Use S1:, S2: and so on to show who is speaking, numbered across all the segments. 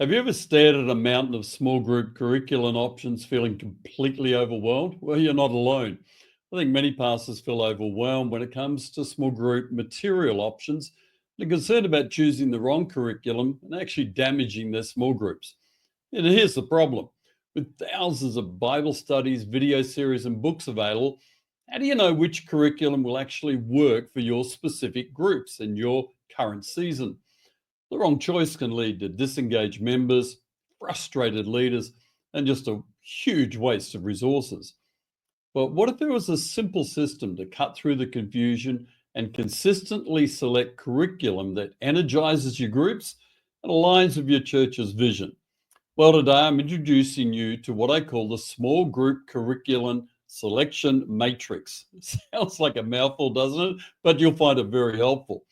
S1: Have you ever stared at a mountain of small group curriculum options feeling completely overwhelmed? Well, you're not alone. I think many pastors feel overwhelmed when it comes to small group material options. They're concerned about choosing the wrong curriculum and actually damaging their small groups. And here's the problem: with thousands of Bible studies, video series, and books available, how do you know which curriculum will actually work for your specific groups in your current season? The wrong choice can lead to disengaged members, frustrated leaders, and just a huge waste of resources. But what if there was a simple system to cut through the confusion and consistently select curriculum that energizes your groups and aligns with your church's vision? Well, today I'm introducing you to what I call the small group curriculum selection matrix. Sounds like a mouthful, doesn't it? But you'll find it very helpful.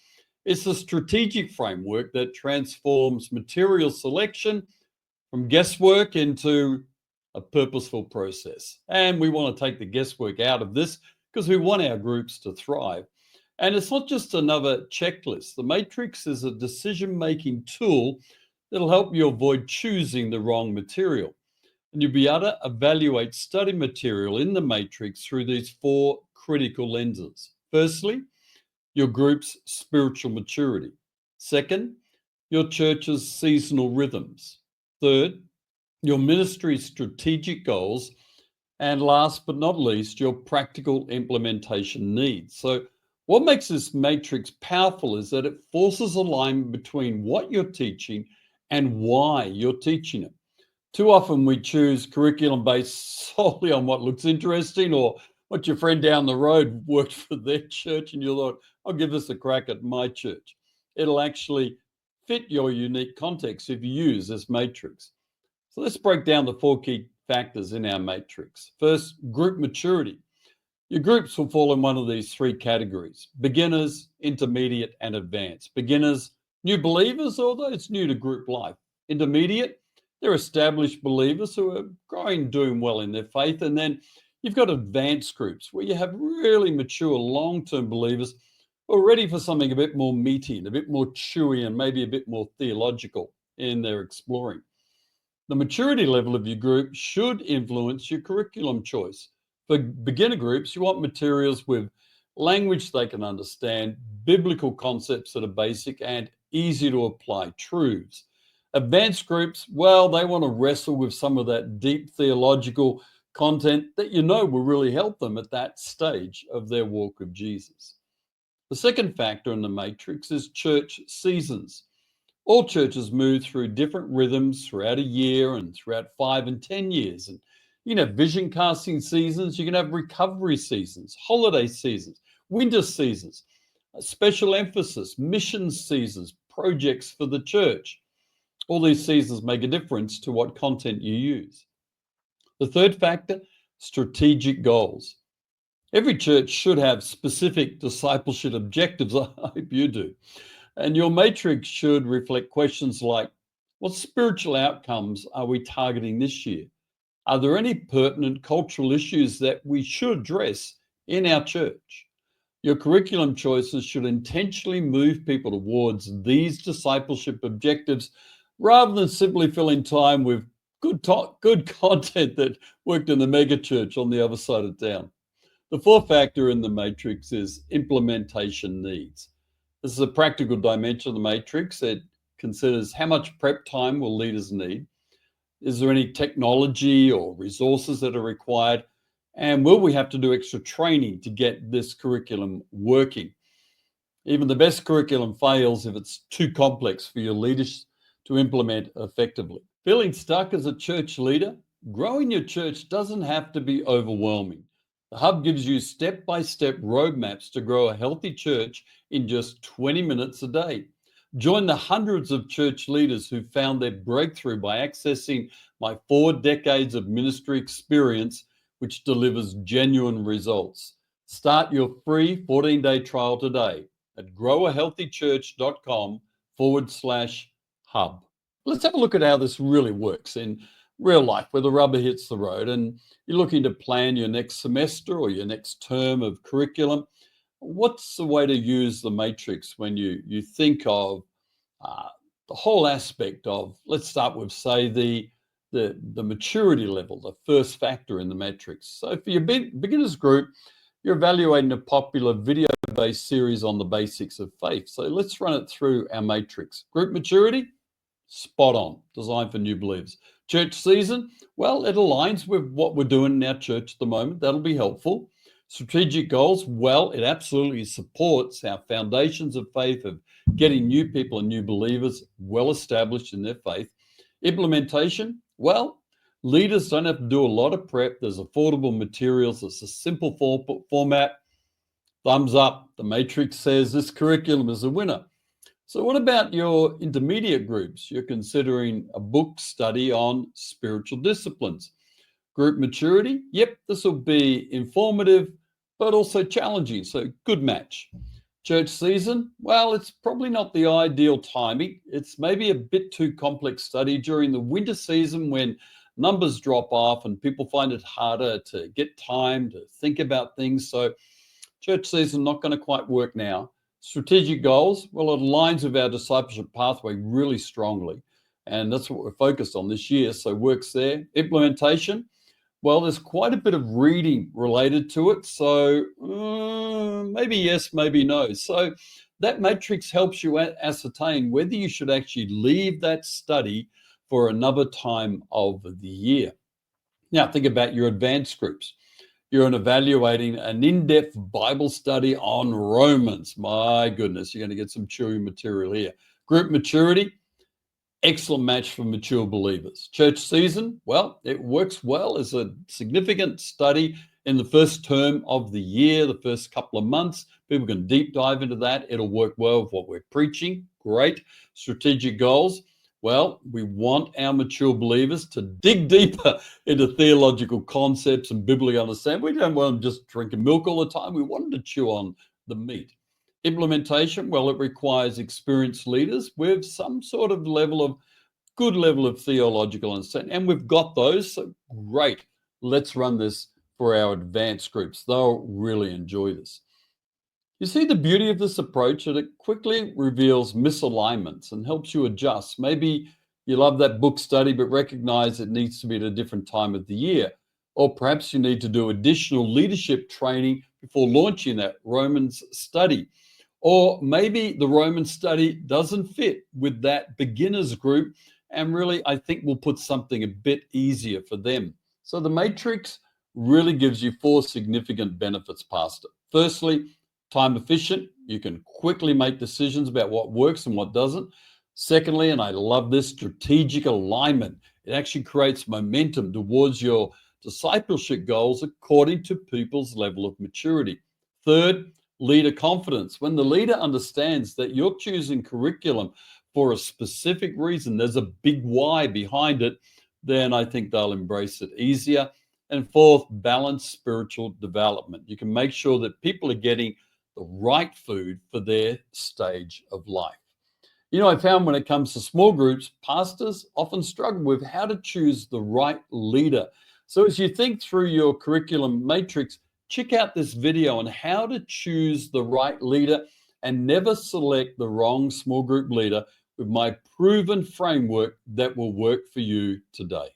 S1: It's a strategic framework that transforms material selection from guesswork into a purposeful process. And we want to take the guesswork out of this because we want our groups to thrive. And it's not just another checklist. The matrix is a decision-making tool that'll help you avoid choosing the wrong material. And you'll be able to evaluate study material in the matrix through these four critical lenses. Firstly, your group's spiritual maturity. Second, your church's seasonal rhythms. Third, your ministry's strategic goals. And last but not least, your practical implementation needs. So what makes this matrix powerful is that it forces alignment between what you're teaching and why you're teaching it. Too often we choose curriculum based solely on what looks interesting or what your friend down the road worked for their church, and you thought, I'll give this a crack at my church. It'll actually fit your unique context if you use this matrix. So let's break down the four key factors in our matrix. First, group maturity. Your groups will fall in one of these three categories: beginners, intermediate, and advanced. Beginners, new believers, or those new to group life. Intermediate, they're established believers who are growing, doing well in their faith. And then you've got advanced groups where you have really mature long-term believers who are ready for something a bit more meaty and a bit more chewy and maybe a bit more theological in their exploring. The maturity level of your group should influence your curriculum choice. For beginner groups, you want materials with language they can understand, biblical concepts that are basic and easy to apply truths. Advanced groups, well, they want to wrestle with some of that deep theological content that you know will really help them at that stage of their walk with Jesus. The second factor in the matrix is church seasons. All churches move through different rhythms throughout a year and throughout 5 and 10 years. And you can have vision casting seasons, you can have recovery seasons, holiday seasons, winter seasons, special emphasis, mission seasons, projects for the church. All these seasons make a difference to what content you use. The third factor, strategic goals. Every church should have specific discipleship objectives. I hope you do. And your matrix should reflect questions like, what spiritual outcomes are we targeting this year? Are there any pertinent cultural issues that we should address in our church? Your curriculum choices should intentionally move people towards these discipleship objectives rather than simply filling time with good content that worked in the mega church on the other side of town. The fourth factor in the matrix is implementation needs. This is a practical dimension of the matrix. It considers how much prep time will leaders need. Is there any technology or resources that are required? And will we have to do extra training to get this curriculum working? Even the best curriculum fails if it's too complex for your leaders to implement effectively. Feeling stuck as a church leader? Growing your church doesn't have to be overwhelming. The Hub gives you step-by-step roadmaps to grow a healthy church in just 20 minutes a day. Join the hundreds of church leaders who found their breakthrough by accessing my 4 decades of ministry experience, which delivers genuine results. Start your free 14-day trial today at growahealthychurch.com/hub. Let's have a look at how this really works in real life, where the rubber hits the road and you're looking to plan your next semester or your next term of curriculum. What's the way to use the matrix when you think of the whole aspect of, let's start with, say, the maturity level, the first factor in the matrix. So for your beginners group, you're evaluating a popular video-based series on the basics of faith. So let's run it through our matrix. Group maturity, spot on, designed for new believers. Church season, well, it aligns with what we're doing in our church at the moment. That'll be helpful. Strategic goals, well, it absolutely supports our foundations of faith, of getting new people and new believers well established in their faith. Implementation, well, leaders don't have to do a lot of prep. There's affordable materials. It's a simple format. Thumbs up. The matrix says this curriculum is a winner. So what about your intermediate groups? You're considering a book study on spiritual disciplines. Group maturity, yep, this will be informative, but also challenging. So good match. Church season, well, it's probably not the ideal timing. It's maybe a bit too complex study during the winter season when numbers drop off and people find it harder to get time to think about things. So church season not going to quite work now. Strategic goals, well, it aligns with our discipleship pathway really strongly. And that's what we're focused on this year. So works there. Implementation, well, there's quite a bit of reading related to it. So maybe yes, maybe no. So that matrix helps you ascertain whether you should actually leave that study for another time of the year. Now, think about your advanced groups. You're evaluating an in-depth Bible study on Romans. My goodness, you're going to get some chewing material here. Group maturity, excellent match for mature believers. Church season, well, it works well as a significant study in the first term of the year, the first couple of months. People can deep dive into that. It'll work well with what we're preaching. Great. Strategic goals. Well, we want our mature believers to dig deeper into theological concepts and biblically understand. We don't want them just drinking milk all the time. We want them to chew on the meat. Implementation, well, it requires experienced leaders with some sort of good level of theological understanding. And we've got those, so great. Let's run this for our advanced groups. They'll really enjoy this. You see the beauty of this approach, that it quickly reveals misalignments and helps you adjust. Maybe you love that book study, but recognize it needs to be at a different time of the year. Or perhaps you need to do additional leadership training before launching that Romans study. Or maybe the Roman study doesn't fit with that beginners group, and really, I think we'll put something a bit easier for them. So the matrix really gives you 4 significant benefits, Pastor. Firstly, time efficient. You can quickly make decisions about what works and what doesn't. Secondly, and I love this, strategic alignment. It actually creates momentum towards your discipleship goals according to people's level of maturity. Third, leader confidence. When the leader understands that you're choosing curriculum for a specific reason, there's a big why behind it, then I think they'll embrace it easier. And fourth, balanced spiritual development. You can make sure that people are getting the right food for their stage of life. You know, I found when it comes to small groups, pastors often struggle with how to choose the right leader. So as you think through your curriculum matrix, check out this video on how to choose the right leader and never select the wrong small group leader with my proven framework that will work for you today.